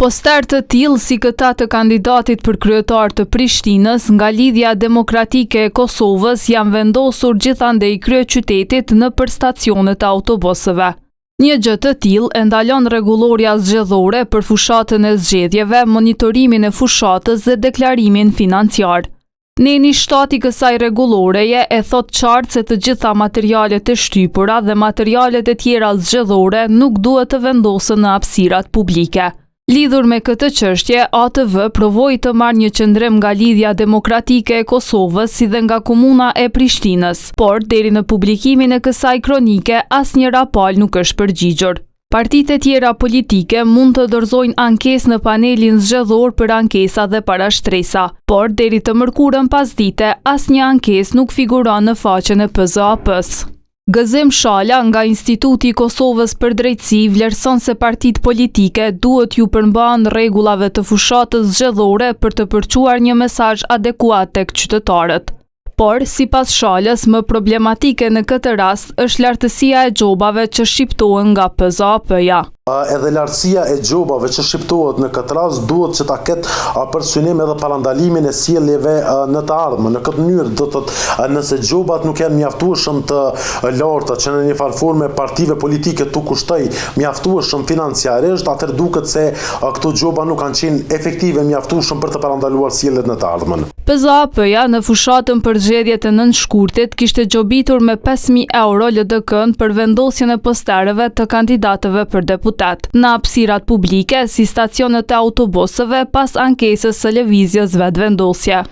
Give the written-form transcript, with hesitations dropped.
Poster të tillë si këta të kandidatit për kryetar të Prishtinës nga Lidhja Demokratike e Kosovës janë vendosur gjithandej kryeqytetit nëpër stacionet e autobusëve. Një gjë të tillë e ndalon rregulloria zgjedhore për fushatën e zgjedhjeve, monitorimin e fushatës dhe deklarimin financiar. Neni shtati kësaj rregulloreje e thot qartë se të gjitha materialet e shtypura dhe materialet e tjera zgjedhore nuk duhet të vendosen në hapësirat publike. Lidhur me këtë çështje, ATV provoi të marrë një qendrim nga Lidhja Demokratike e Kosovës si dhe nga Komuna e Prishtinës, por deri në publikimin e kësaj kronike asnjëra palë nuk është përgjigjur. Partitë e tjera politike mund të dorëzojnë ankesë në panelin zgjedhor për ankesa dhe parashtresa, por deri të mërkurën pasdite asnjë ankesë nuk figuron në faqen e PZAP-s. Gëzim Shala nga Instituti i Kosovës për Drejtësi vlerëson se partitë politike duhet ju përmbahen rregullave të fushatës zgjedhore për të përçuar një mesazh adekuat tek qytetarët. Por, sipas Shalës, më problematike në këtë rast është lartësia e xhobave që shqiptohen nga PZAP-ja. Edhe lartësia e xhobave që shqiptohet në këtë rast duhet që ta ketë për synim edhe parandalimin e sjelljeve në të ardhmen. Në këtë mënyrë do të thotë nëse xhobat nuk janë mjaftueshëm të larta që në një farë forme partive politike tu kushtoj mjaftueshëm financiarisht, atëherë duket se këto xhoba nuk kanë qenë efektive mjaftueshëm për të parandaluar sjelljet në të ardhmen. PZAP-ja në fushatën për zgjedhjet e nënshkurtit kishte gjobitur me 5.000 euro LDK-n për vendosjen e posterëve të kandidatëve për deputet në hapësirat publike si stacionet e autobusëve pas ankesës së lëvizjes vetëvendosje.